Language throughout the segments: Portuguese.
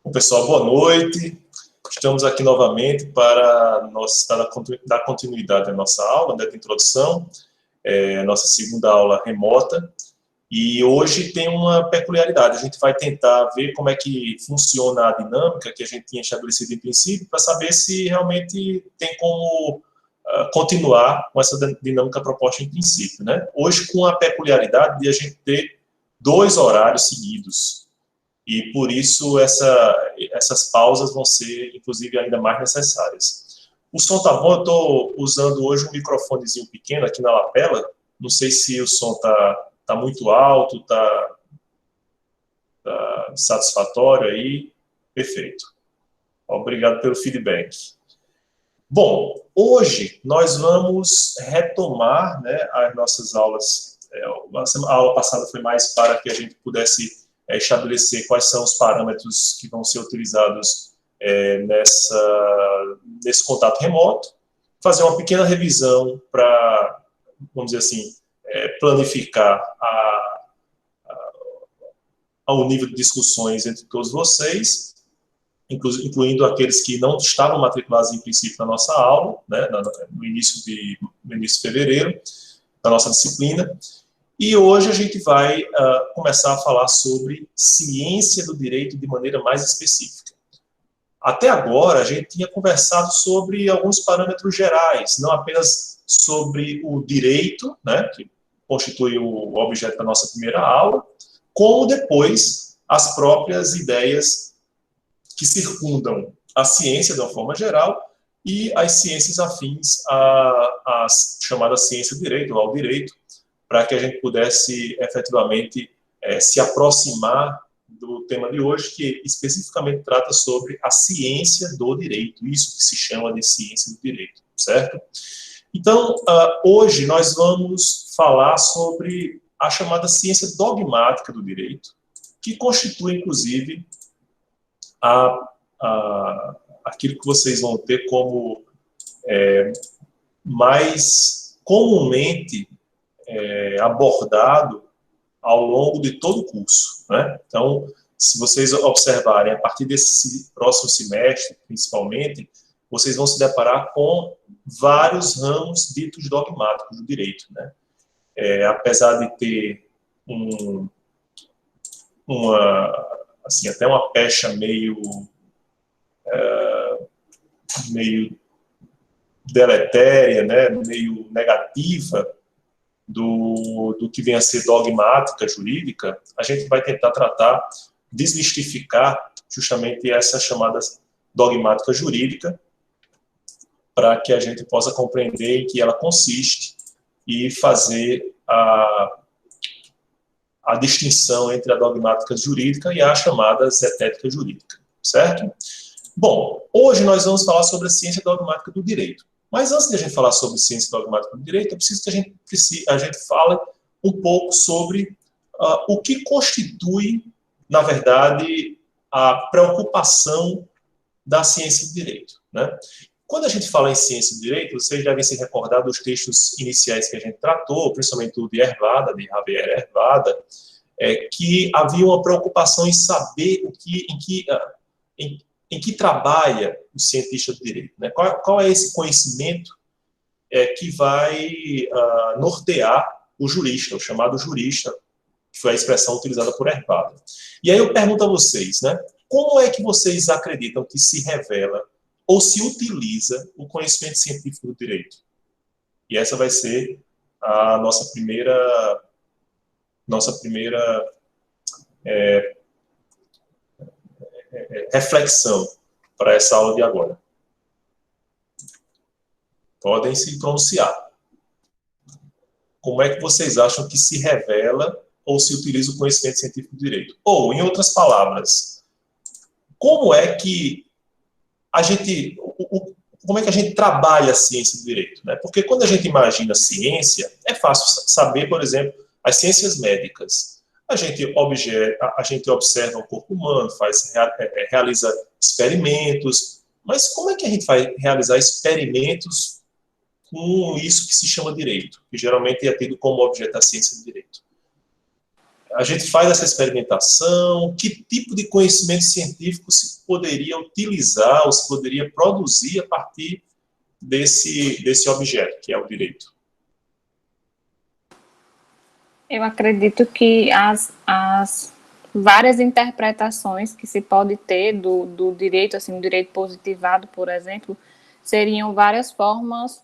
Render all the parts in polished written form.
Bom, pessoal, boa noite. Estamos aqui novamente para dar continuidade à nossa aula, né, de introdução, nossa segunda aula remota. E hoje tem uma peculiaridade, a gente vai tentar ver como é que funciona a dinâmica que a gente tinha estabelecido em princípio, para saber se realmente tem como continuar com essa dinâmica proposta em princípio, né? Hoje com a peculiaridade de a gente ter 2 horários seguidos. E por isso essas pausas vão ser, inclusive, ainda mais necessárias. O som tá bom? Eu estou usando hoje um microfonezinho pequeno aqui na lapela. Não sei se o som tá muito alto, tá satisfatório aí. Perfeito. Obrigado pelo feedback. Bom, hoje nós vamos retomar, né, as nossas aulas. A aula passada foi mais para que a gente pudesse estabelecer quais são os parâmetros que vão ser utilizados nesse contato remoto, fazer uma pequena revisão para, vamos dizer assim, planificar ao nível de discussões entre todos vocês, incluindo aqueles que não estavam matriculados em princípio na nossa aula, né, no início de fevereiro, da nossa disciplina. E hoje a gente vai começar a falar sobre ciência do direito de maneira mais específica. Até agora, a gente tinha conversado sobre alguns parâmetros gerais, não apenas sobre o direito, né, que constitui o objeto da nossa primeira aula, como depois as próprias ideias que circundam a ciência de uma forma geral e as ciências afins à chamada ciência do direito, ou ao direito, para que a gente pudesse efetivamente se aproximar do tema de hoje, que especificamente trata sobre a ciência do direito, isso que se chama de ciência do direito, certo? Então, hoje nós vamos falar sobre a chamada ciência dogmática do direito, que constitui, inclusive, aquilo que vocês vão ter como mais comumente abordado ao longo de todo o curso, né? Então, se vocês observarem, a partir desse próximo semestre, principalmente, vocês vão se deparar com vários ramos ditos dogmáticos do direito, né? Apesar de ter assim, até uma pecha meio deletéria, né? Meio negativa, do que vem a ser dogmática jurídica, a gente vai tentar desmistificar justamente essa chamada dogmática jurídica, para que a gente possa compreender em que ela consiste e fazer a distinção entre a dogmática jurídica e a chamada zetética jurídica, certo? Bom, hoje nós vamos falar sobre a ciência dogmática do direito. Mas antes de a gente falar sobre ciência dogmática do direito, é preciso que a gente fale um pouco sobre o que constitui, na verdade, a preocupação da ciência do direito, né? Quando a gente fala em ciência do direito, vocês devem se recordar dos textos iniciais que a gente tratou, principalmente o de Hervada, de Javier Hervada, que havia uma preocupação em saber em que trabalha o cientista do direito, né? Qual é esse conhecimento que vai nortear o jurista, o chamado jurista, que foi a expressão utilizada por Hervada. E aí eu pergunto a vocês, né? Como é que vocês acreditam que se revela ou se utiliza o conhecimento científico do direito? E essa vai ser a nossa primeira reflexão para essa aula de agora. Podem se pronunciar. Como é que vocês acham que se revela ou se utiliza o conhecimento científico do direito? Ou, em outras palavras, como é que a gente trabalha a ciência do direito, né? Porque quando a gente imagina ciência, é fácil saber, por exemplo, as ciências médicas. A gente observa o corpo humano, realiza experimentos, mas como é que a gente vai realizar experimentos com isso que se chama direito, que geralmente é tido como objeto da ciência do direito? a gente faz essa experimentação, que tipo de conhecimento científico se poderia utilizar ou se poderia produzir a partir desse objeto, que é o direito? Eu acredito que as várias interpretações que se pode ter do direito, assim, o direito positivado, por exemplo, seriam várias formas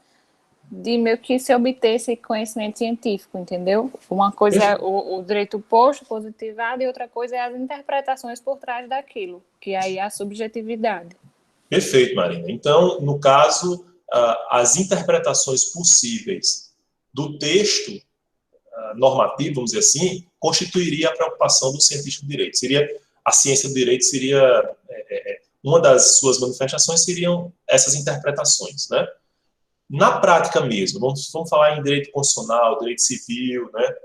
de meio que se obter esse conhecimento científico, entendeu? Uma coisa é o direito posto, positivado, e outra coisa é as interpretações por trás daquilo, que aí é a subjetividade. Perfeito, Marina. Então, no caso, as interpretações possíveis do texto normativo, vamos dizer assim, constituiria a preocupação do cientista do direito. A ciência do direito seria, uma das suas manifestações seriam essas interpretações, né? Na prática mesmo, vamos falar em direito constitucional, direito civil, né,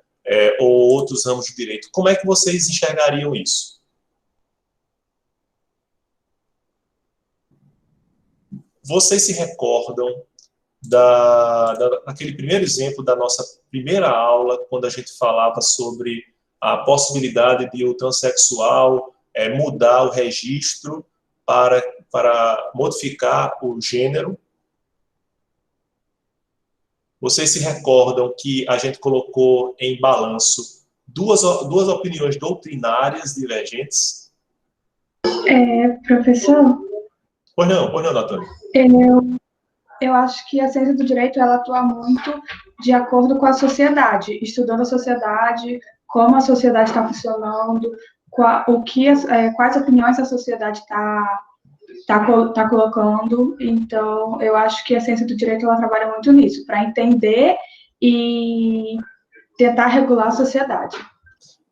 ou outros ramos de direito, como é que vocês enxergariam isso? Vocês se recordam daquele primeiro exemplo da nossa primeira aula, quando a gente falava sobre a possibilidade de o transexual mudar o registro para modificar o gênero? Vocês se recordam que a gente colocou em balanço duas opiniões doutrinárias divergentes? Professor? Pois não, Natânia. Eu acho que a ciência do direito ela atua muito de acordo com a sociedade, estudando a sociedade, como a sociedade está funcionando, quais opiniões a sociedade está colocando. Então, eu acho que a ciência do direito ela trabalha muito nisso, para entender e tentar regular a sociedade.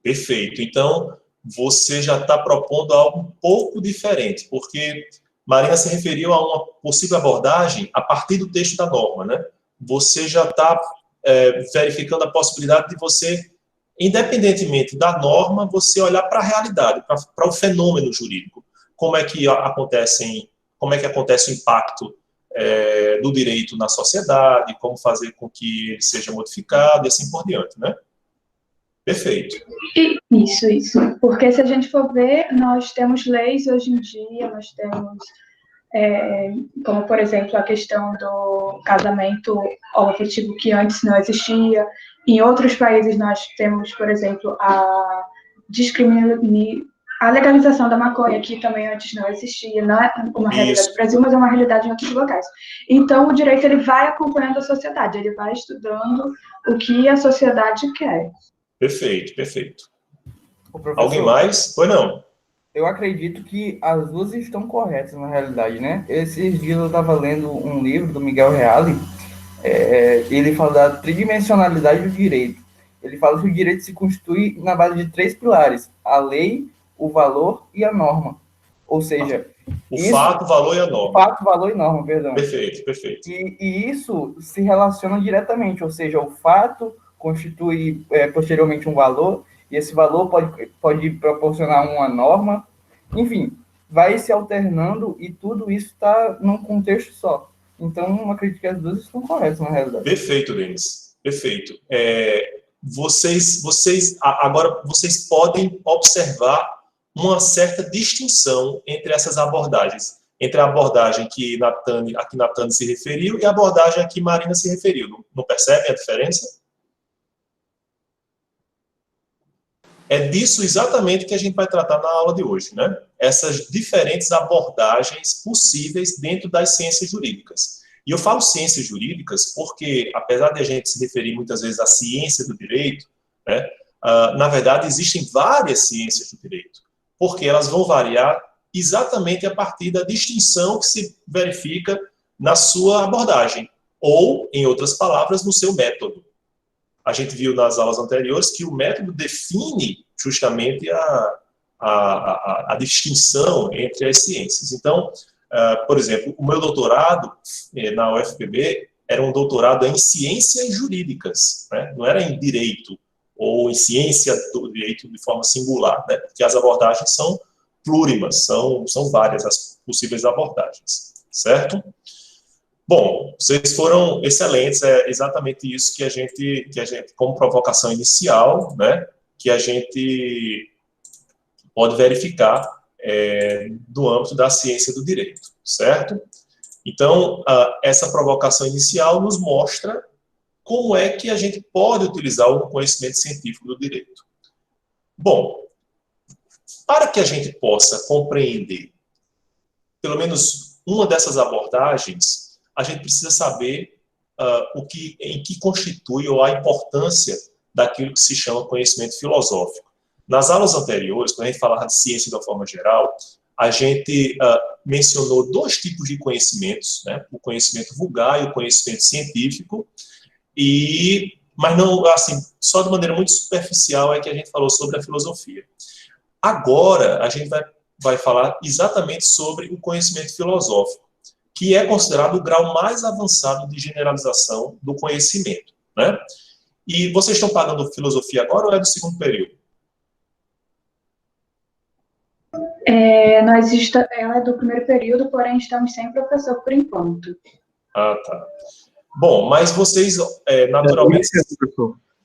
Perfeito. Então, você já está propondo algo um pouco diferente, porque Marina se referiu a uma possível abordagem a partir do texto da norma, né? Você já está verificando a possibilidade de você, independentemente da norma, você olhar para a realidade, para o fenômeno jurídico. Como é que acontece o impacto do direito na sociedade, como fazer com que ele seja modificado e assim por diante, né? Perfeito. Isso. Porque se a gente for ver, nós temos leis hoje em dia, nós temos, como, por exemplo, a questão do casamento homoafetivo, que antes não existia. Em outros países nós temos, por exemplo, a legalização da maconha, que também antes não existia, não é uma realidade do Brasil, mas é uma realidade em outros locais. Então, o direito ele vai acompanhando a sociedade, ele vai estudando o que a sociedade quer. Perfeito. Alguém mais? Pois não. Eu acredito que as duas estão corretas, na realidade, né? Esses dias eu estava lendo um livro do Miguel Reale, ele fala da tridimensionalidade do direito. Ele fala que o direito se constitui na base de 3 pilares: a lei, o valor e a norma. Ou seja... fato, valor e a norma. Fato, valor e norma, perdão. Perfeito. E isso se relaciona diretamente, ou seja, o fato constitui posteriormente um valor, e esse valor pode proporcionar uma norma, enfim, vai se alternando e tudo isso está num contexto só. Então, acredito que as duas estão corretas, na realidade. Perfeito, Denis. Perfeito. Agora, vocês podem observar uma certa distinção entre essas abordagens. Entre a abordagem a que Natânia se referiu e a abordagem a que Marina se referiu. Não percebem a diferença? É disso exatamente que a gente vai tratar na aula de hoje, né? Essas diferentes abordagens possíveis dentro das ciências jurídicas. E eu falo ciências jurídicas porque, apesar de a gente se referir muitas vezes à ciência do direito, né, na verdade existem várias ciências do direito, porque elas vão variar exatamente a partir da distinção que se verifica na sua abordagem, ou, em outras palavras, no seu método. A gente viu nas aulas anteriores que o método define justamente a distinção entre as ciências. Então, por exemplo, o meu doutorado na UFPB era um doutorado em ciências jurídicas, né? Não era em direito ou em ciência do direito de forma singular, né? Porque as abordagens são plurimas, são várias as possíveis abordagens, certo? Bom, vocês foram excelentes, é exatamente isso que a gente como provocação inicial, né, que a gente pode verificar do âmbito da ciência do direito, certo? Então, essa provocação inicial nos mostra como é que a gente pode utilizar o conhecimento científico do direito. Bom, para que a gente possa compreender pelo menos uma dessas abordagens, a gente precisa saber em que constitui ou a importância daquilo que se chama conhecimento filosófico. Nas aulas anteriores, quando a gente falava de ciência de uma forma geral, a gente mencionou dois tipos de conhecimentos, né? O conhecimento vulgar e o conhecimento científico, mas não, assim, só de maneira muito superficial é que a gente falou sobre a filosofia. Agora, a gente vai falar exatamente sobre o conhecimento filosófico, que é considerado o grau mais avançado de generalização do conhecimento, né? E vocês estão pagando filosofia agora ou é do segundo período? Ela é do primeiro período, porém estamos sem professor por enquanto. Ah, tá. Bom, mas vocês, naturalmente...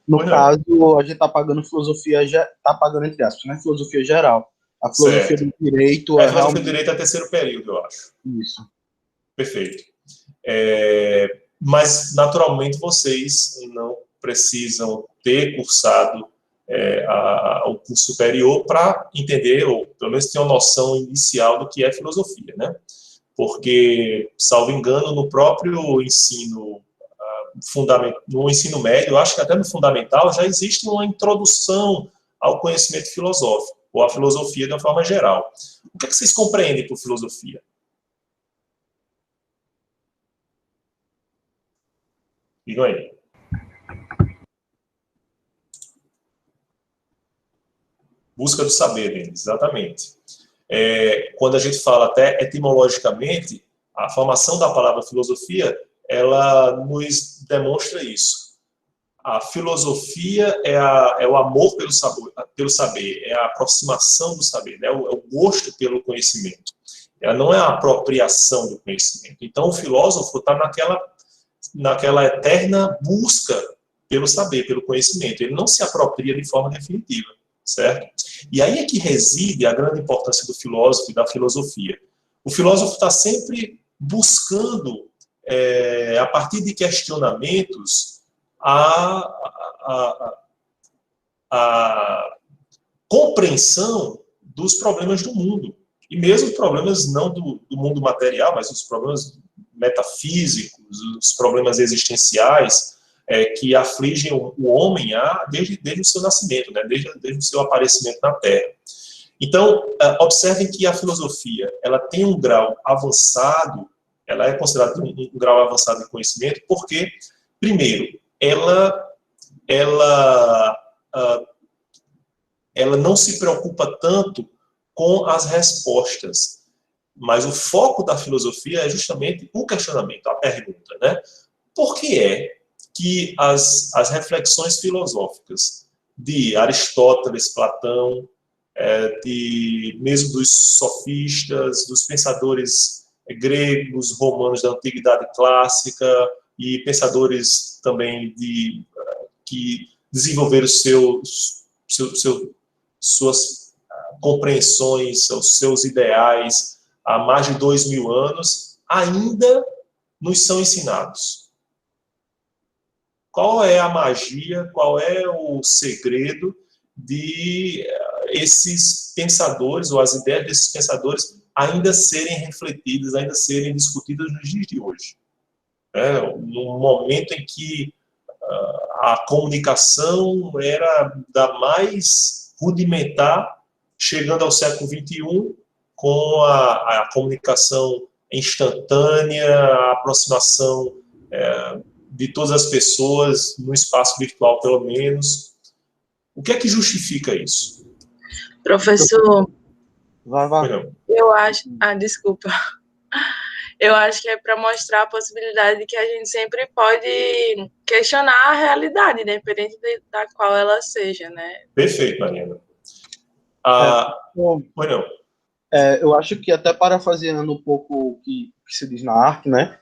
No caso, a gente está pagando filosofia, está pagando entre aspas, né? Filosofia geral. A filosofia do direito a filosofia do direito é terceiro período, eu acho. Isso. Perfeito. Mas, naturalmente, vocês não precisam ter cursado o curso superior para entender, ou pelo menos ter uma noção inicial do que é filosofia, né? Porque, salvo engano, no próprio ensino no ensino médio, acho que até no fundamental, já existe uma introdução ao conhecimento filosófico, ou à filosofia de uma forma geral. O que é que vocês compreendem por filosofia? Digam aí. Busca do saber, Denis, exatamente. Quando a gente fala até etimologicamente, a formação da palavra filosofia, ela nos demonstra isso. A filosofia é o amor pelo saber, é a aproximação do saber, né? É o gosto pelo conhecimento. Ela não é a apropriação do conhecimento. Então, o filósofo está naquela eterna busca pelo saber, pelo conhecimento. Ele não se apropria de forma definitiva, certo? E aí é que reside a grande importância do filósofo e da filosofia. O filósofo está sempre buscando, a partir de questionamentos, a compreensão dos problemas do mundo. E mesmo problemas não do mundo material, mas os problemas metafísicos, os problemas existenciais que afligem o homem desde o seu nascimento, né? desde o seu aparecimento na Terra. Então, observem que a filosofia ela tem um grau avançado, ela é considerada um grau avançado de conhecimento, porque, primeiro, ela não se preocupa tanto com as respostas, mas o foco da filosofia é justamente o questionamento, a pergunta, né? Por que é que as reflexões filosóficas de Aristóteles, Platão, mesmo dos sofistas, dos pensadores gregos, romanos da Antiguidade Clássica e pensadores também que desenvolveram suas compreensões, os seus ideais há mais de 2000 anos, ainda nos são ensinados. Qual é a magia, qual é o segredo de esses pensadores, ou as ideias desses pensadores, ainda serem refletidas, ainda serem discutidas nos dias de hoje? No momento em que a comunicação era da mais rudimentar, chegando ao século XXI, com a comunicação instantânea, a aproximação de todas as pessoas, no espaço virtual, pelo menos. O que é que justifica isso? Professor, Vai. eu acho... desculpa. Eu acho que é para mostrar a possibilidade de que a gente sempre pode questionar a realidade, independente da qual ela seja, né? Perfeito, Mariana. Eu acho que, até parafraseando um pouco o que se diz na arte, né?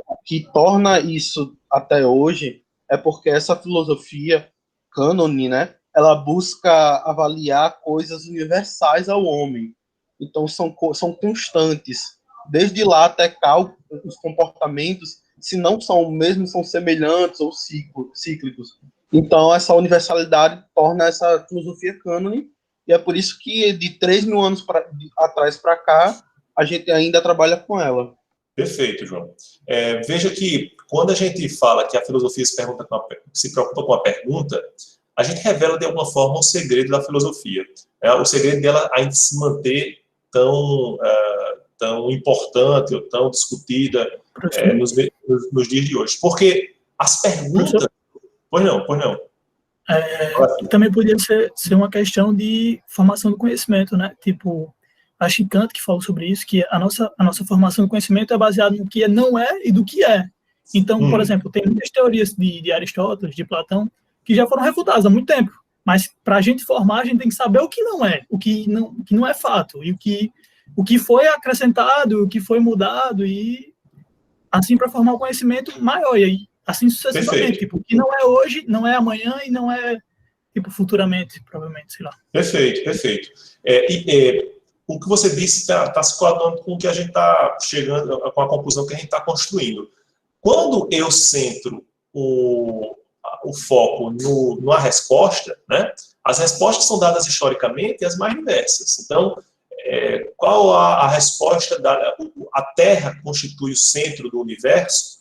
O que torna isso até hoje é porque essa filosofia cânone, né? ela busca avaliar coisas universais ao homem. Então, são constantes. Desde lá até cá, os comportamentos, se não são o mesmo, são semelhantes ou cíclicos. Então, essa universalidade torna essa filosofia cânone, e é por isso que de 3 mil anos atrás para cá, a gente ainda trabalha com ela. Perfeito, João. Veja que quando a gente fala que a filosofia se preocupa com a pergunta, a gente revela de alguma forma o segredo da filosofia. O segredo dela ainda se manter tão importante ou tão discutida nos dias de hoje. Porque as perguntas... Pois não. Também poderia ser uma questão de formação do conhecimento, né? Tipo, acho que Kant que falou sobre isso, que a nossa formação do conhecimento é baseada no que não é e do que é. Então, por exemplo, tem muitas teorias de Aristóteles, de Platão, que já foram refutadas há muito tempo. Mas para a gente formar, a gente tem que saber o que não é, o que não é fato, e o que foi acrescentado, o que foi mudado, e assim para formar um conhecimento maior, e aí, assim sucessivamente. Tipo, o que não é hoje, não é amanhã e não é tipo futuramente, provavelmente, sei lá. Perfeito. O que você disse está se coadunando com o que a gente está chegando, com a conclusão que a gente está construindo. Quando eu centro o foco numa resposta, né, as respostas são dadas historicamente as mais diversas. Então, qual a resposta? A Terra constitui o centro do universo?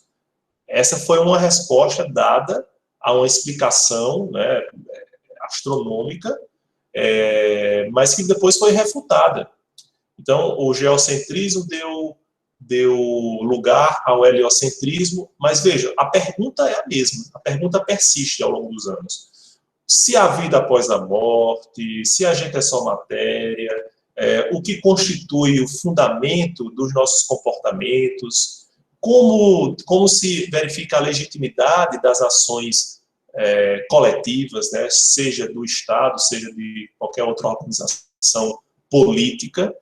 Essa foi uma resposta dada a uma explicação, né, astronômica, mas que depois foi refutada. Então, o geocentrismo deu lugar ao heliocentrismo, mas veja, a pergunta é a mesma, a pergunta persiste ao longo dos anos. Se há vida após a morte, se a gente é só matéria, o que constitui o fundamento dos nossos comportamentos, como se verifica a legitimidade das ações coletivas, né, seja do Estado, seja de qualquer outra organização política.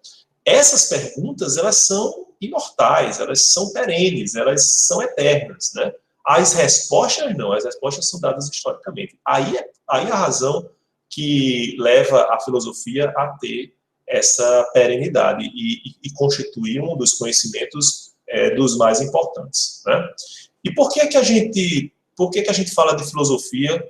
Essas perguntas, elas são imortais, elas são perenes, elas são eternas, né? As respostas não, as respostas são dadas historicamente. Aí a razão que leva a filosofia a ter essa perenidade e constituir um dos conhecimentos dos mais importantes, né? E por que a gente fala de filosofia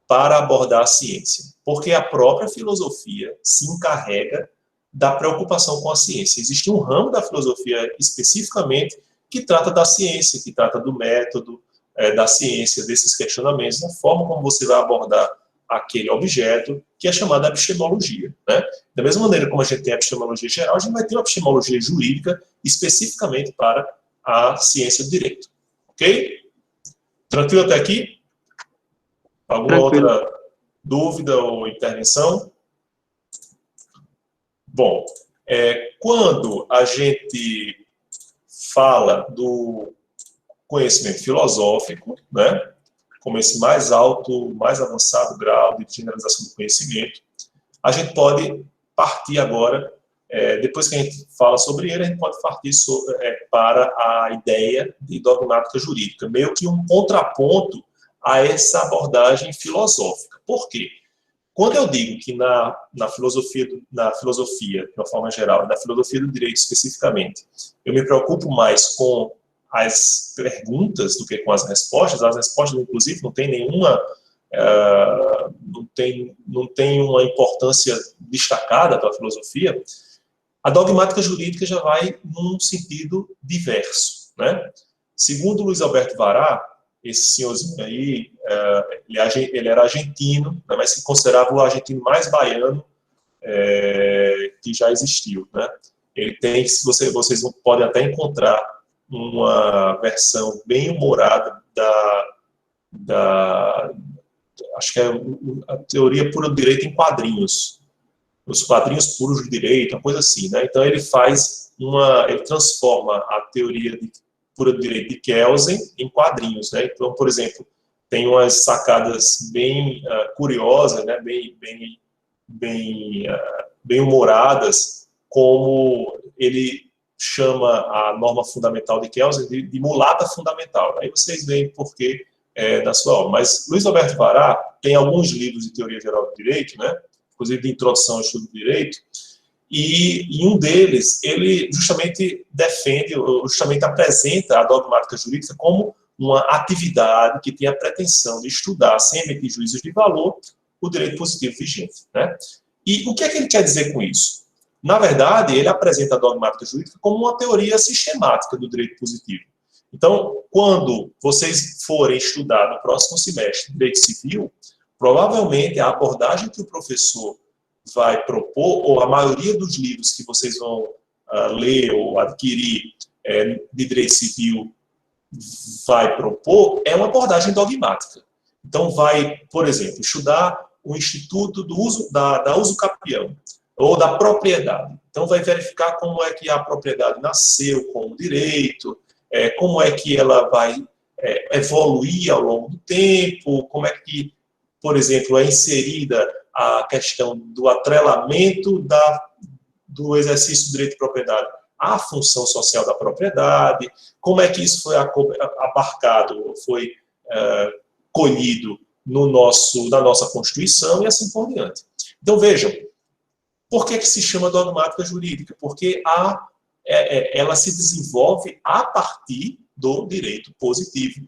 para abordar a ciência? Porque a própria filosofia se encarrega da preocupação com a ciência. Existe um ramo da filosofia especificamente que trata da ciência, que trata do método da ciência, desses questionamentos, da forma como você vai abordar aquele objeto, que é chamada epistemologia, né? Da mesma maneira como a gente tem a epistemologia geral, a gente vai ter uma epistemologia jurídica especificamente para a ciência do direito. Ok? Tranquilo até aqui? Alguma outra dúvida ou intervenção? Bom, quando a gente fala do conhecimento filosófico, né, como esse mais alto, mais avançado grau de generalização do conhecimento, a gente pode partir agora, depois que a gente fala sobre ele, a gente pode partir para a ideia de dogmática jurídica, meio que um contraponto a essa abordagem filosófica. Por quê? Quando eu digo que na filosofia, de uma forma geral, na filosofia do direito especificamente, eu me preocupo mais com as perguntas do que com as respostas inclusive, não tem nenhuma, não tem uma importância destacada para a filosofia, a dogmática jurídica já vai num sentido diverso, né? Segundo Luiz Alberto Vará, esse senhorzinho aí, ele era argentino, né, mas se considerava o argentino mais baiano que já existiu, né? Ele tem, vocês podem até encontrar uma versão bem humorada acho que é a teoria pura do direito em quadrinhos, os quadrinhos puros do direito, uma coisa assim, né? Então ele transforma a teoria pura do direito de Kelsen em quadrinhos, né? Então, por exemplo, tem umas sacadas bem curiosas, né? bem humoradas, como ele chama a norma fundamental de Kelsen de mulata fundamental. Aí vocês veem por que na sua aula. Mas Luiz Alberto Vará tem alguns livros de teoria geral do direito, né? Inclusive de introdução ao estudo do direito, e em um deles, ele justamente defende, justamente apresenta a dogmática jurídica como uma atividade que tem a pretensão de estudar, sem emitir juízos de valor, o direito positivo vigente, né? E o que é que ele quer dizer com isso? Na verdade, ele apresenta a dogmática jurídica como uma teoria sistemática do direito positivo. Então, quando vocês forem estudar no próximo semestre direito civil, provavelmente a abordagem que o professor vai propor, ou a maioria dos livros que vocês vão ler ou adquirir de direito civil vai propor, é uma abordagem dogmática. Então, vai, por exemplo, estudar o Instituto do uso, da uso capião, ou da propriedade. Então, vai verificar como é que a propriedade nasceu como direito, como é que ela vai evoluir ao longo do tempo, como é que, por exemplo, é inserida a questão do atrelamento do exercício do direito de propriedade à função social da propriedade, como é que isso foi abarcado, foi colhido na nossa Constituição e assim por diante. Então, vejam, por que se chama dogmática jurídica? Porque ela se desenvolve a partir do direito positivo.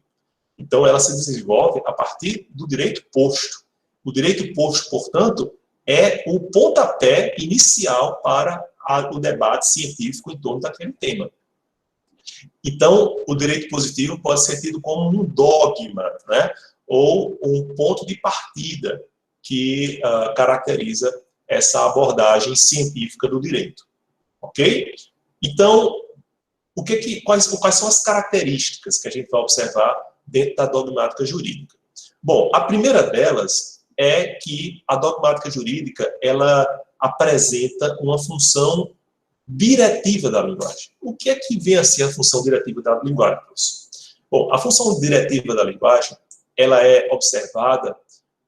Então, ela se desenvolve a partir do direito posto. O direito posto, portanto, é o pontapé inicial para o debate científico em torno daquele tema. Então, o direito positivo pode ser tido como um dogma, né? Ou um ponto de partida que caracteriza essa abordagem científica do direito. Ok? Então, quais são as características que a gente vai observar dentro da dogmática jurídica? Bom, a primeira delas é que a dogmática jurídica, ela apresenta uma função diretiva da linguagem. O que é que vem a ser a função diretiva da linguagem, professor? Bom, a função diretiva da linguagem, ela é observada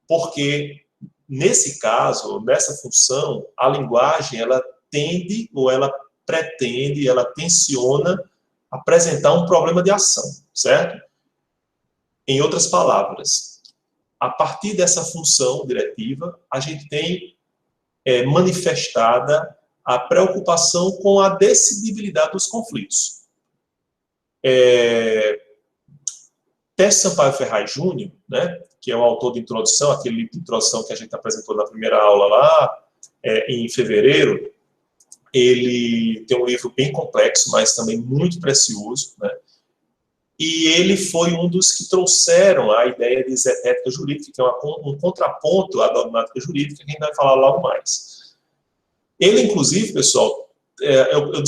porque, nesse caso, nessa função, a linguagem, ela tende, ou ela pretende, ela tenciona apresentar um problema de ação, certo? Em outras palavras, a partir dessa função diretiva, a gente tem manifestada a preocupação com a decidibilidade dos conflitos. Tércio Sampaio Ferraz Júnior, né, que é o autor de introdução, aquele livro de introdução que a gente apresentou na primeira aula lá, em fevereiro, ele tem um livro bem complexo, mas também muito precioso, né? E ele foi um dos que trouxeram a ideia de zetética jurídica, que é um contraponto à dogmática jurídica, que a gente vai falar logo mais. Ele, inclusive, pessoal, eu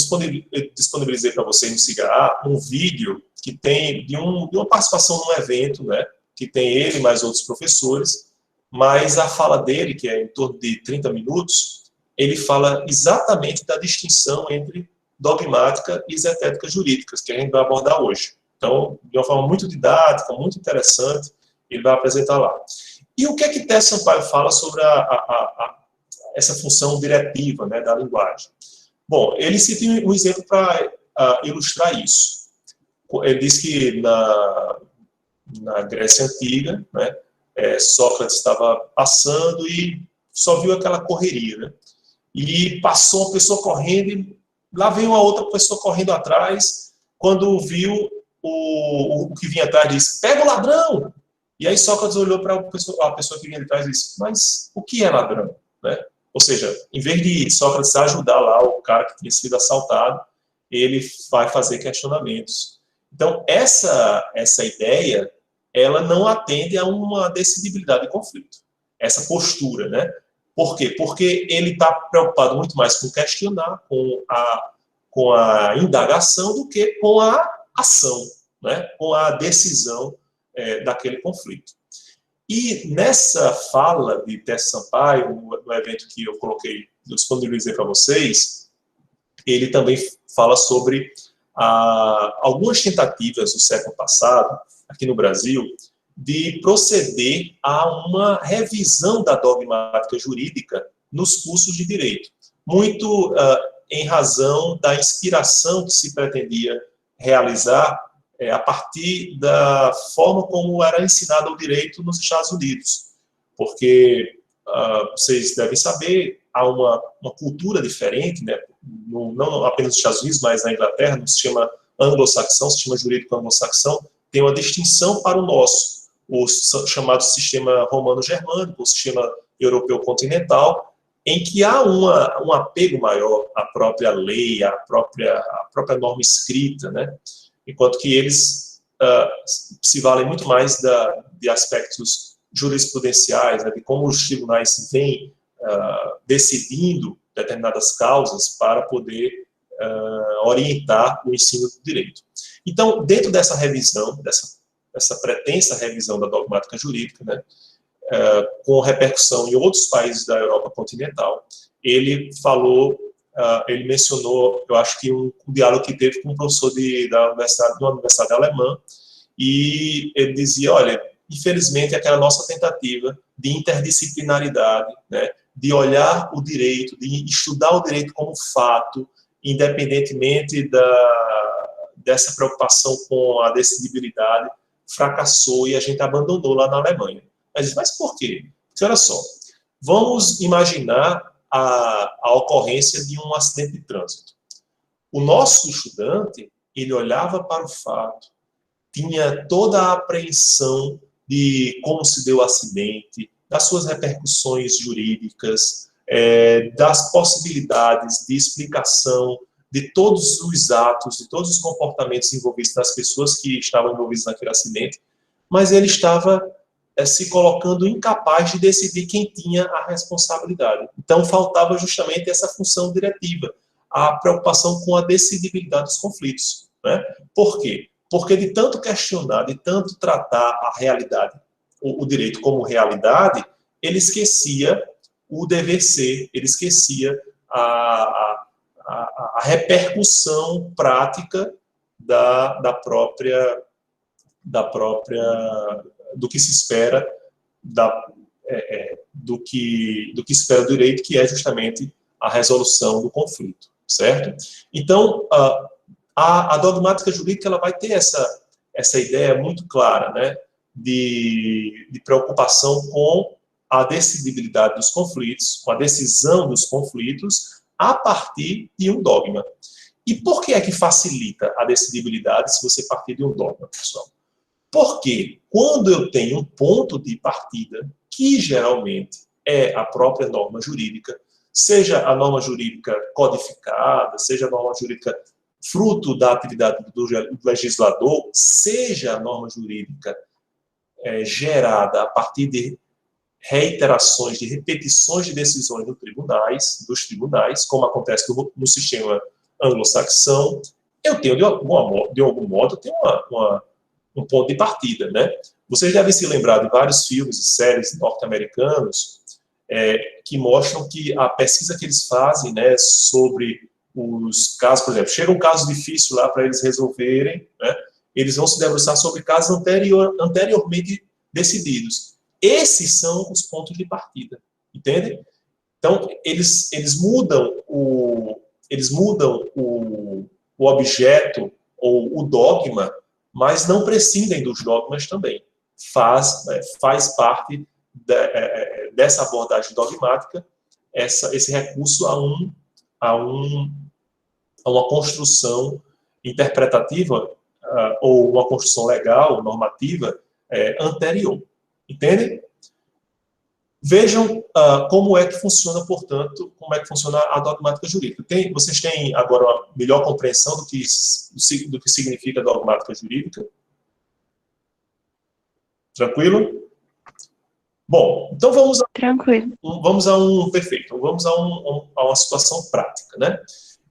disponibilizei para vocês no CIGA um vídeo que tem de uma participação num evento, né, que tem ele e mais outros professores, mas a fala dele, que é em torno de 30 minutos, ele fala exatamente da distinção entre dogmática e zetética jurídicas, que a gente vai abordar hoje. Então, de uma forma muito didática, muito interessante, ele vai apresentar lá. E o que é que Tércio Sampaio fala sobre essa função diretiva, né, da linguagem? Bom, ele cita um exemplo para ilustrar isso. Ele diz que na Grécia Antiga, né, Sócrates estava passando e só viu aquela correria, né? E passou uma pessoa correndo, e lá veio uma outra pessoa correndo atrás, quando viu o que vinha atrás, disse, pega o ladrão! E aí Sócrates olhou para a pessoa que vinha atrás e disse, mas o que é ladrão? Né? Ou seja, em vez de Sócrates ajudar lá o cara que tinha sido assaltado, ele vai fazer questionamentos. Então, essa ideia, ela não atende a uma decidibilidade de conflito. Essa postura, né? Por quê? Porque ele está preocupado muito mais com questionar, com a indagação, do que com a ação, né? Com a decisão daquele conflito. E nessa fala de Tércio Sampaio, no evento que eu disponibilizei para vocês, ele também fala sobre algumas tentativas do século passado, aqui no Brasil, de proceder a uma revisão da dogmática jurídica nos cursos de direito. Muito em razão da inspiração que se pretendia realizar a partir da forma como era ensinado o direito nos Estados Unidos. Porque, vocês devem saber, há uma cultura diferente, né? Não apenas nos Estados Unidos, mas na Inglaterra, no sistema anglo-saxão, sistema jurídico anglo-saxão, tem uma distinção para o nosso, o chamado sistema romano-germânico, o sistema europeu continental, em que há um apego maior à própria lei, à própria norma escrita, né? Enquanto que eles se valem muito mais de aspectos jurisprudenciais, né, de como os tribunais vêm decidindo determinadas causas para poder orientar o ensino do direito. Então, dentro dessa revisão, dessa pretensa revisão da dogmática jurídica, né, com repercussão em outros países da Europa continental, ele mencionou, eu acho que um diálogo que teve com um professor de uma universidade alemã, e ele dizia, olha, infelizmente, aquela nossa tentativa de interdisciplinaridade, né, de olhar o direito, de estudar o direito como fato, independentemente dessa preocupação com a decidibilidade, fracassou e a gente abandonou lá na Alemanha. Mas por quê? Porque, olha só, vamos imaginar a ocorrência de um acidente de trânsito. O nosso estudante, ele olhava para o fato, tinha toda a apreensão de como se deu o acidente, das suas repercussões jurídicas, das possibilidades de explicação de todos os atos, de todos os comportamentos envolvidos das pessoas que estavam envolvidas naquele acidente, mas ele estava se colocando incapaz de decidir quem tinha a responsabilidade. Então, faltava justamente essa função diretiva, a preocupação com a decidibilidade dos conflitos, né? Por quê? Porque de tanto questionar, de tanto tratar a realidade, o direito como realidade, ele esquecia o dever ser, ele esquecia a repercussão prática do que se espera do que espera do direito, que é justamente a resolução do conflito, certo? Então, a dogmática jurídica ela vai ter essa ideia muito clara, né, de preocupação com a decidibilidade dos conflitos, com a decisão dos conflitos, a partir de um dogma. E por que é que facilita a decidibilidade se você partir de um dogma, pessoal? Porque quando eu tenho um ponto de partida, que geralmente é a própria norma jurídica, seja a norma jurídica codificada, seja a norma jurídica fruto da atividade do legislador, seja a norma jurídica gerada a partir de reiterações, de repetições de decisões dos tribunais, como acontece no sistema anglo-saxão, eu tenho, de algum modo, tenho um ponto de partida, né? Vocês devem se lembrar de vários filmes e séries norte-americanos que mostram que a pesquisa que eles fazem, né, sobre os casos, por exemplo, chega um caso difícil lá para eles resolverem, né, eles vão se debruçar sobre casos anteriormente decididos. Esses são os pontos de partida, entende? Então, eles mudam o objeto ou o dogma, mas não prescindem dos dogmas também. Faz parte dessa abordagem dogmática esse recurso a uma construção interpretativa ou uma construção legal, normativa, anterior. Entendem? Vejam como é que funciona, portanto, como é que funciona a dogmática jurídica. Vocês têm agora uma melhor compreensão do que significa dogmática jurídica? Tranquilo? Bom, então vamos a uma situação prática, né?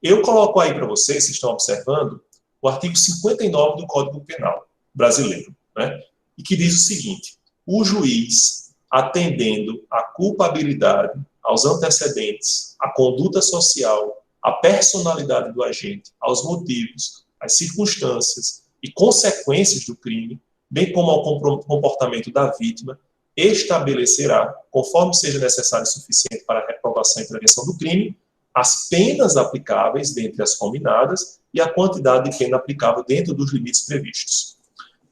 Eu coloco aí para vocês, vocês estão observando, o artigo 59 do Código Penal brasileiro, né? E que diz o seguinte: o juiz, atendendo à culpabilidade, aos antecedentes, à conduta social, à personalidade do agente, aos motivos, às circunstâncias e consequências do crime, bem como ao comportamento da vítima, estabelecerá, conforme seja necessário e suficiente para a reprovação e prevenção do crime, as penas aplicáveis dentre as combinadas e a quantidade de pena aplicável dentro dos limites previstos.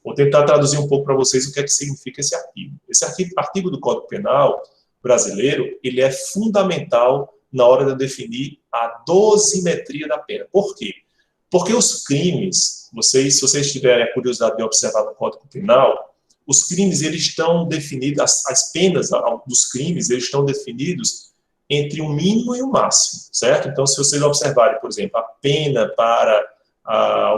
Vou tentar traduzir um pouco para vocês o que é que significa esse artigo. Esse artigo do Código Penal brasileiro, ele é fundamental na hora de definir a dosimetria da pena. Por quê? Porque os crimes, se vocês tiverem a curiosidade de observar no Código Penal, os crimes, eles estão definidos, as penas dos crimes, eles estão definidos entre o mínimo e o máximo, certo? Então, se vocês observarem, por exemplo, a pena para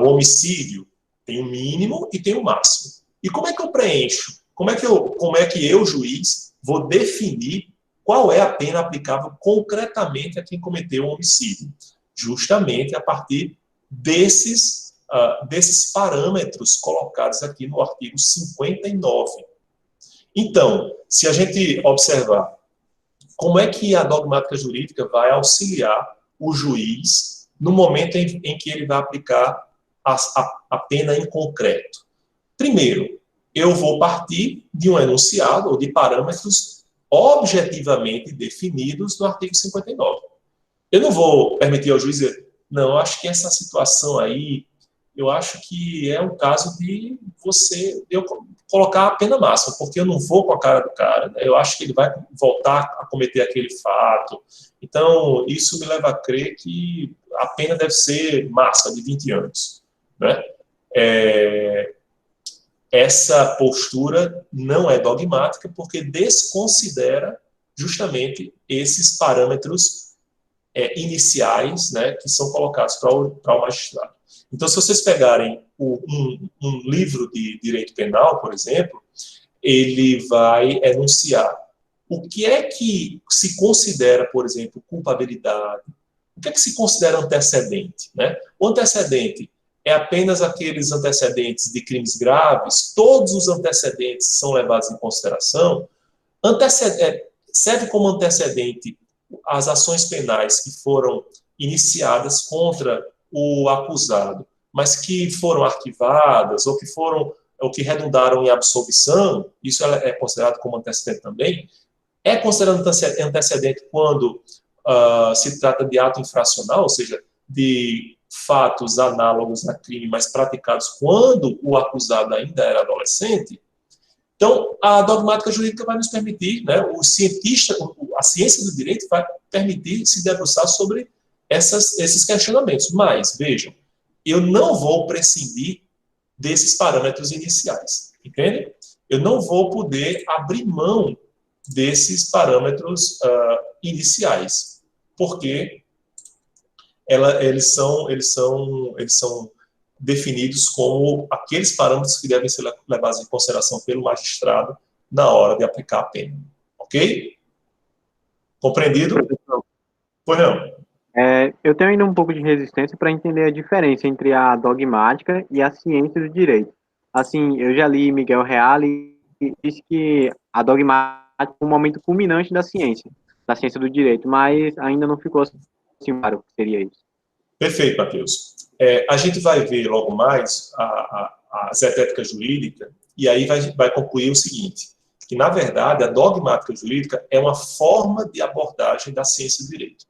o homicídio, tem o mínimo e tem o máximo. E como é que eu preencho? Como é que eu, juiz, vou definir qual é a pena aplicável concretamente a quem cometeu o homicídio? Justamente a partir desses parâmetros colocados aqui no artigo 59. Então, se a gente observar como é que a dogmática jurídica vai auxiliar o juiz no momento em que ele vai aplicar a pena em concreto. Primeiro, eu vou partir de um enunciado ou de parâmetros objetivamente definidos no artigo 59. Eu não vou permitir ao juiz dizer, não, eu acho que essa situação aí, eu acho que é um caso de eu colocar a pena máxima, porque eu não vou com a cara do cara, né? Eu acho que ele vai voltar a cometer aquele fato. Então, isso me leva a crer que a pena deve ser máxima, de 20 anos. Né? Essa postura não é dogmática, porque desconsidera justamente esses parâmetros iniciais, né, que são colocados para o magistrado. Então, se vocês pegarem um livro de direito penal, por exemplo, ele vai enunciar o que é que se considera, por exemplo, culpabilidade, o que é que se considera antecedente. Né? O antecedente é apenas aqueles antecedentes de crimes graves, todos os antecedentes são levados em consideração, serve como antecedente as ações penais que foram iniciadas contra o acusado, mas que foram arquivadas ou que redundaram em absolvição, isso é considerado como antecedente também. É considerado antecedente quando se trata de ato infracional, ou seja, de fatos análogos a crime, mas praticados quando o acusado ainda era adolescente. Então, a dogmática jurídica vai nos permitir, né, a ciência do direito vai permitir se debruçar sobre esses questionamentos. Mas, vejam, eu não vou prescindir desses parâmetros iniciais, entende? Eu não vou poder abrir mão desses parâmetros iniciais, porque eles são definidos como aqueles parâmetros que devem ser levados em consideração pelo magistrado na hora de aplicar a pena. Ok? Compreendido? Pois não. Eu tenho ainda um pouco de resistência para entender a diferença entre a dogmática e a ciência do direito. Assim, eu já li Miguel Reale e disse que a dogmática é um momento culminante da ciência do direito, mas ainda não ficou assim claro o que seria isso. Perfeito, Matheus. A gente vai ver logo mais a zetética jurídica e aí vai concluir o seguinte, que, na verdade, a dogmática jurídica é uma forma de abordagem da ciência do direito.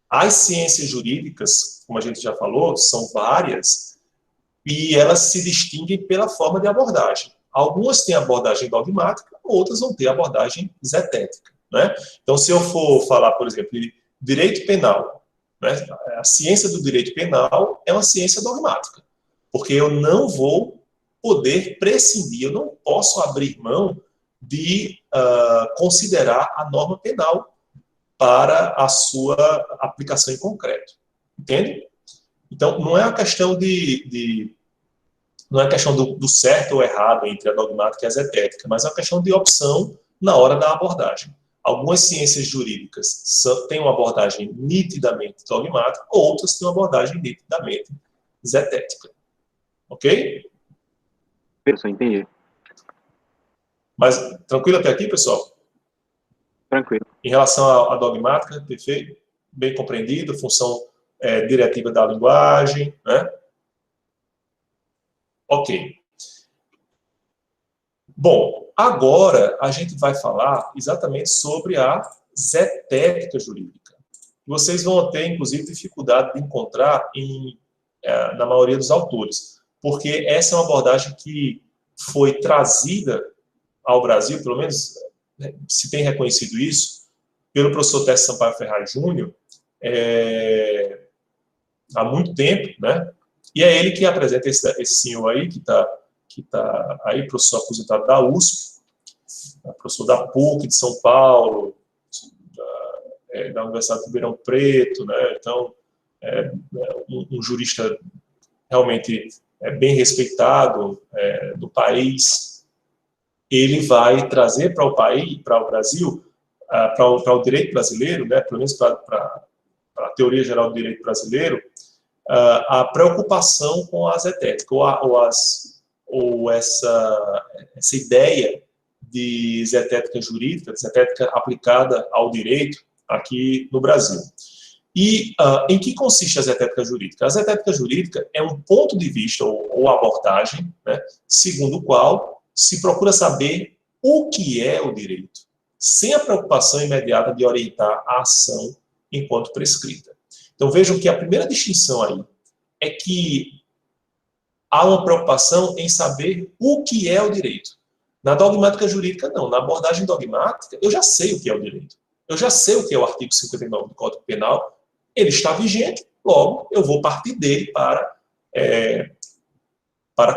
As ciências jurídicas, como a gente já falou, são várias e elas se distinguem pela forma de abordagem. Algumas têm abordagem dogmática, outras vão ter abordagem zetética. Né? Então, se eu for falar, por exemplo, de direito penal, né? A ciência do direito penal é uma ciência dogmática, porque eu não vou poder prescindir, eu não posso abrir mão de considerar a norma penal para a sua aplicação em concreto. Entende? Então, não é a questão não é a questão do certo ou errado entre a dogmática e a zetética, mas é uma questão de opção na hora da abordagem. Algumas ciências jurídicas têm uma abordagem nitidamente dogmática, outras têm uma abordagem nitidamente zetética. Ok? Pessoal, entendi. Mas tranquilo até aqui, pessoal? Tranquilo. Em relação à dogmática, perfeito? Bem compreendido, função diretiva da linguagem, né? Ok. Bom, agora a gente vai falar exatamente sobre a zetética jurídica. vocês vão ter, inclusive, dificuldade de encontrar na maioria dos autores, porque essa é uma abordagem que foi trazida ao Brasil, pelo menos se tem reconhecido isso, pelo professor Tércio Sampaio Ferraz Júnior, há muito tempo, né? E é ele que apresenta esse senhor aí, que tá aí, professor aposentado da USP, professor da PUC de São Paulo, da Universidade de Ribeirão Preto, né? Então, um jurista realmente bem respeitado do país. Ele vai trazer para o país, para o Brasil, para o direito brasileiro, né? Pelo menos para a teoria geral do direito brasileiro, a preocupação com a zetética, ou essa ideia de zetética jurídica, de zetética aplicada ao direito aqui no Brasil. E em que consiste a zetética jurídica? A zetética jurídica é um ponto de vista ou abordagem, né, segundo o qual se procura saber o que é o direito, sem a preocupação imediata de orientar a ação enquanto prescrita. Então vejam que a primeira distinção aí é que há uma preocupação em saber o que é o direito. Na dogmática jurídica, não. Na abordagem dogmática, eu já sei o que é o direito. Eu já sei o que é o artigo 59 do Código Penal. Ele está vigente, logo eu vou partir dele para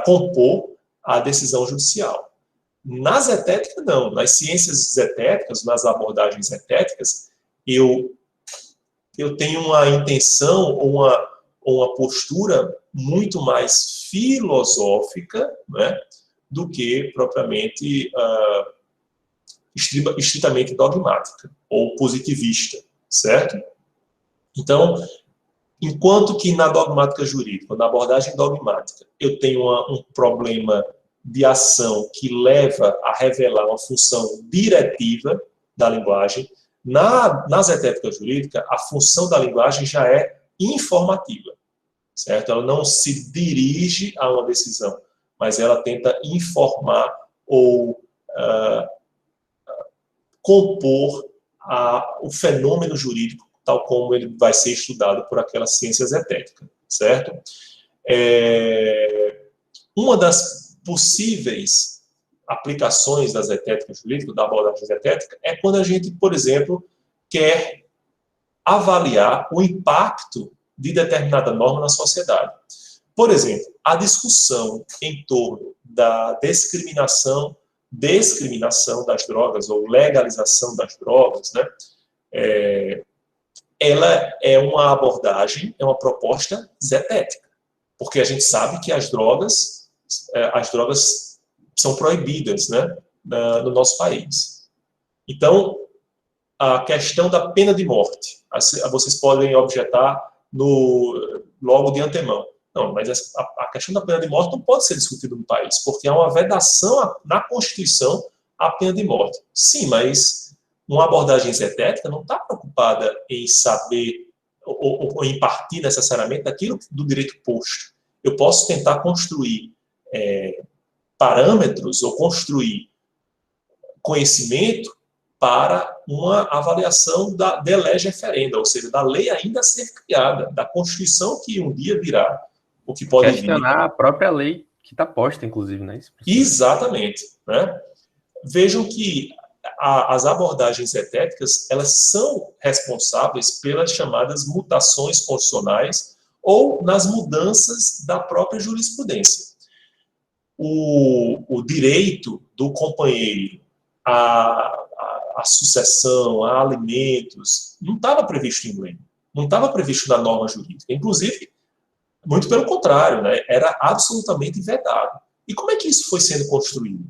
compor a decisão judicial. Na zetética, não. Nas ciências zetéticas, nas abordagens zetéticas, eu tenho uma intenção ou uma postura muito mais filosófica, né, do que propriamente estritamente dogmática ou positivista, certo? Então, enquanto que na dogmática jurídica, na abordagem dogmática, eu tenho um problema de ação que leva a revelar uma função diretiva da linguagem, na zetética jurídica, a função da linguagem já é informativa, certo? Ela não se dirige a uma decisão, mas ela tenta informar ou compor o fenômeno jurídico, tal como ele vai ser estudado por aquela ciência zetética, certo? Uma das possíveis aplicações da zetética jurídica, da abordagem zetética, é quando a gente, por exemplo, quer avaliar o impacto de determinada norma na sociedade. Por exemplo, a discussão em torno da descriminação das drogas, ou legalização das drogas, né? Ela é uma abordagem, é uma proposta zetética, porque a gente sabe que as drogas são proibidas, né, no nosso país. Então, a questão da pena de morte, vocês podem objetar logo de antemão. Não, mas a questão da pena de morte não pode ser discutida no país, porque há uma vedação na Constituição à pena de morte. Sim, mas uma abordagem zetética não está preocupada em saber ou em partir necessariamente daquilo do direito posto. Eu posso tentar construir parâmetros ou construir conhecimento para uma avaliação de lege referenda, ou seja, da lei ainda a ser criada, da Constituição que um dia virá, o que pode questionar a própria lei que está posta, inclusive, né? Exatamente, né? Vejam que as abordagens zetéticas, elas são responsáveis pelas chamadas mutações constitucionais ou nas mudanças da própria jurisprudência. O direito do companheiro à sucessão, a alimentos, não estava previsto em lei, não estava previsto na norma jurídica. Inclusive, muito pelo contrário, né? Era absolutamente vedado. E como é que isso foi sendo construído?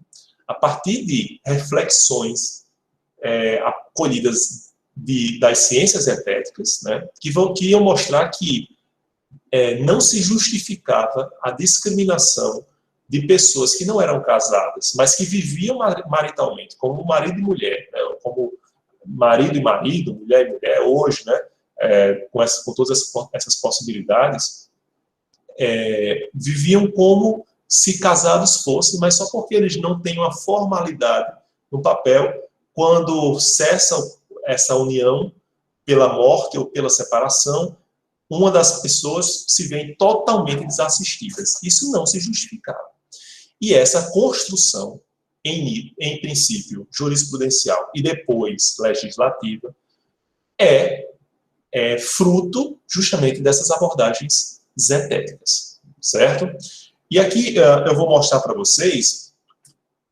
A partir de reflexões acolhidas das ciências zetéticas, né? que iam mostrar que não se justificava a discriminação de pessoas que não eram casadas, mas que viviam maritalmente, como marido e mulher, né? Como marido e marido, mulher e mulher, hoje, né? Com todas essas possibilidades, viviam como se casados fossem, mas só porque eles não têm uma formalidade no papel, quando cessa essa união, pela morte ou pela separação, uma das pessoas se vê totalmente desassistidas. Isso não se justificava. E essa construção, em princípio jurisprudencial e depois legislativa, é fruto justamente dessas abordagens zetéticas, certo? E aqui eu vou mostrar para vocês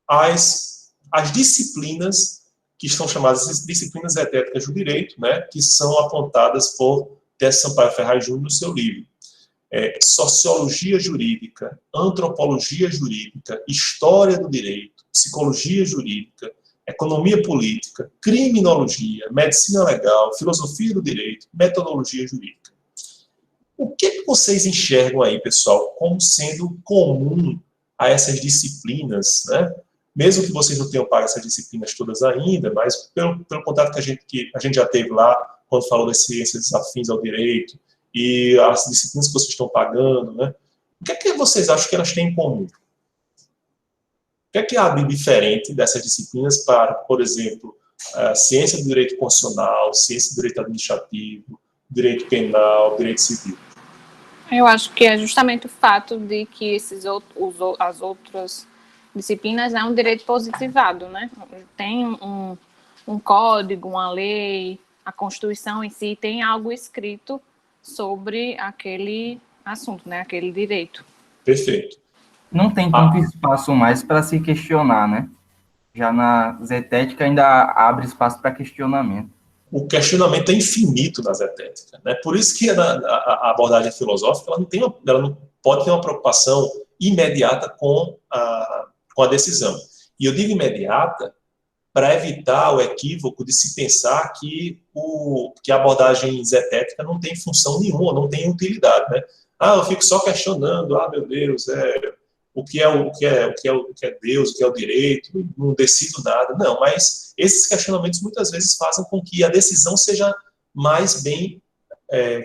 as disciplinas que estão chamadas disciplinas zetéticas do direito, né, que são apontadas por Décio Sampaio Ferraz Júnior no seu livro. Sociologia jurídica, antropologia jurídica, história do direito, psicologia jurídica, economia política, criminologia, medicina legal, filosofia do direito, metodologia jurídica. O que vocês enxergam aí, pessoal, como sendo comum a essas disciplinas, né? Mesmo que vocês não tenham pago essas disciplinas todas ainda, mas pelo contato que a gente já teve lá, quando falou das ciências afins ao direito, e as disciplinas que vocês estão pagando, né? O que vocês acham que elas têm em comum? O que há de diferente dessas disciplinas para, por exemplo, a ciência do direito constitucional, ciência do direito administrativo, direito penal, direito civil? Eu acho que é justamente o fato de que as outras disciplinas é um direito positivado, né? Tem um código, uma lei, a Constituição em si tem algo escrito sobre aquele assunto, né? Aquele direito. Perfeito. Não tem tanto espaço mais para se questionar, né? Já na zetética ainda abre espaço para questionamento. O questionamento é infinito na zetética, né? Por isso que a abordagem filosófica ela não pode ter uma preocupação imediata com a decisão. E eu digo imediata para evitar o equívoco de se pensar que a abordagem zetética não tem função nenhuma, não tem utilidade, né? Eu fico só questionando, meu Deus, o que é Deus, o que é o direito, não decido nada. Não, mas esses questionamentos muitas vezes fazem com que a decisão seja mais bem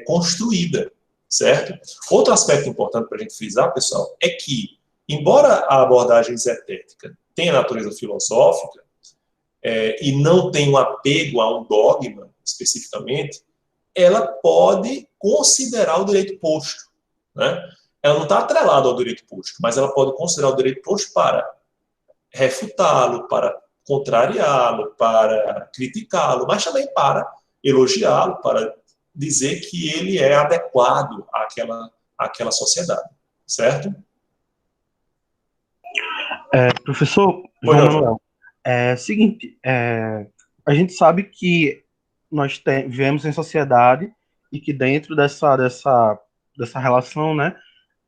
construída, certo? Outro aspecto importante para a gente frisar, pessoal, é que, embora a abordagem zetética tenha natureza filosófica, e não tenha um apego a um dogma, especificamente, ela pode considerar o direito posto, né? Ela não está atrelada ao direito posto, mas ela pode considerar o direito posto para refutá-lo, para contrariá-lo, para criticá-lo, mas também para elogiá-lo, para dizer que ele é adequado àquela sociedade, certo? Professor João Manuel, seguinte, a gente sabe que nós vivemos em sociedade e que dentro dessa relação, né,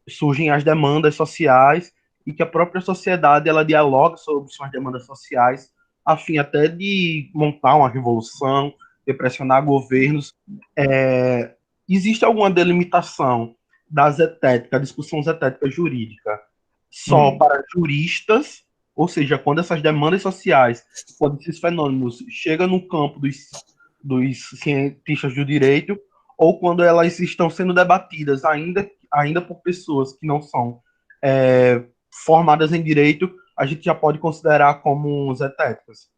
surgem as demandas sociais e que a própria sociedade ela dialoga sobre suas demandas sociais a fim até de montar uma revolução, de pressionar governos. Existe alguma delimitação da zetética, discussão zetética jurídica só para juristas, ou seja, quando essas demandas sociais, quando esses fenômenos chegam no campo dos cientistas do direito, ou quando elas estão sendo debatidas ainda por pessoas que não são formadas em direito, a gente já pode considerar como zetéticas?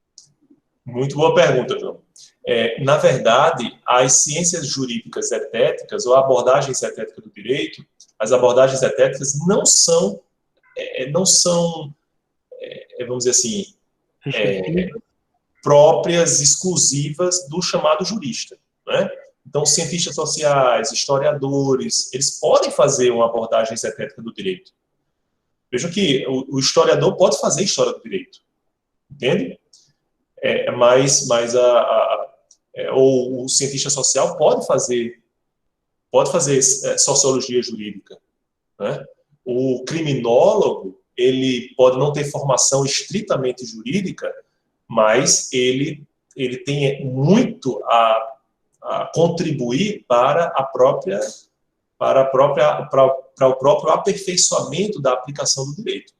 Muito boa pergunta, João. Na verdade, as ciências jurídicas zetéticas, ou a abordagem zetética do direito, as abordagens zetéticas não são, vamos dizer assim, próprias, exclusivas do chamado jurista, né? Então, cientistas sociais, historiadores, eles podem fazer uma abordagem zetética do direito. Vejam que o historiador pode fazer história do direito, entende? Ou o cientista social pode fazer sociologia jurídica, né? O criminólogo, ele pode não ter formação estritamente jurídica, mas ele tem muito a contribuir para o próprio aperfeiçoamento da aplicação do direito,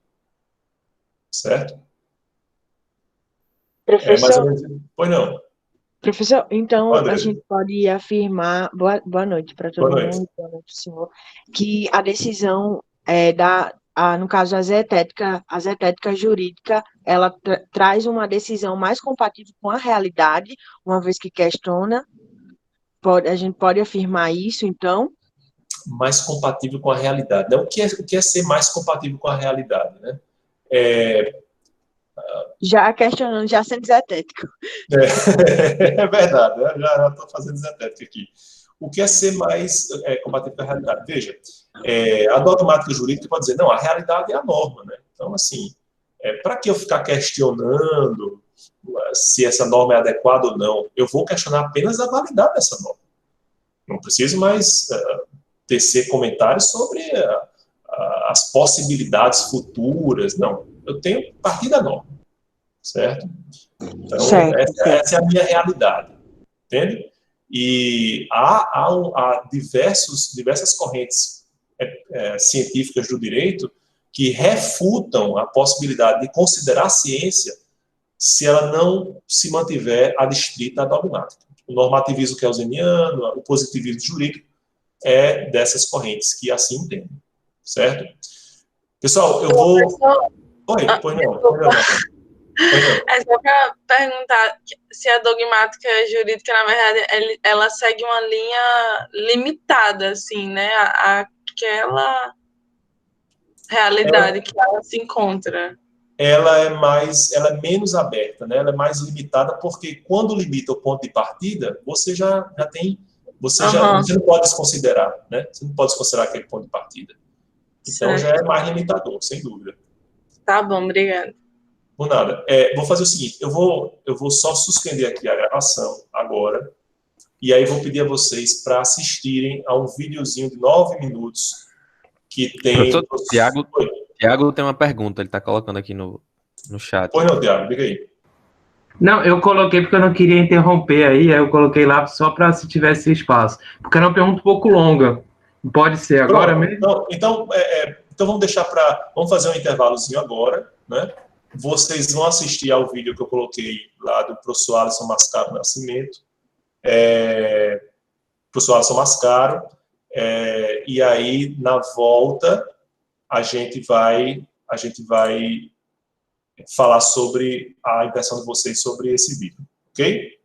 certo? Professor, pois não. Professor, então André, a gente pode afirmar, boa noite para todo mundo, boa noite, senhor, que a decisão no caso a zetética jurídica, ela traz uma decisão mais compatível com a realidade, uma vez que questiona A gente pode afirmar isso, então? Mais compatível com a realidade, né? O que é ser mais compatível com a realidade, né? Já questionando, já sendo zetético. É verdade, eu já estou fazendo zetética aqui. O que é ser mais compatível com a realidade? Veja, a dogmática jurídica pode dizer, não, a realidade é a norma, né? Então, assim, para que eu ficar questionando se essa norma é adequada ou não? Eu vou questionar apenas a validade dessa norma. Não preciso mais tecer comentários sobre as possibilidades futuras, não. Eu tenho que partir da norma, certo? Então, essa é a minha realidade, entende? E há diversas correntes científicas do direito que refutam a possibilidade de considerar a ciência se ela não se mantiver adstrita à dogmática. O normativismo kelseniano, o positivismo jurídico é dessas correntes que assim entendem, certo? Pessoal, eu vou... Oi, pois não. É só para perguntar se a dogmática jurídica, na verdade, ela segue uma linha limitada, assim, né? Aquela realidade que ela se encontra. Ela é menos aberta, né? Ela é mais limitada, porque quando limita o ponto de partida, você já tem... Você não pode desconsiderar, né? Você não pode desconsiderar aquele ponto de partida. Então, já é mais limitador, sem dúvida. Tá bom, obrigada. Por nada. Vou fazer o seguinte, eu vou só suspender aqui a gravação agora, e aí vou pedir a vocês para assistirem a um videozinho de 9 minutos que tem... Tiago tem uma pergunta, ele está colocando aqui no chat. Pois não, Tiago, diga aí. Não, eu coloquei porque eu não queria interromper aí eu coloquei lá só para se tivesse espaço. Porque era uma pergunta um pouco longa. Pode ser agora mesmo? Então vamos deixar vamos fazer um intervalozinho agora, né? Vocês vão assistir ao vídeo que eu coloquei lá do professor Alisson Mascaro Nascimento. Professor Alisson Mascaro. E aí, na volta, a gente vai falar sobre a impressão de vocês sobre esse vídeo, ok?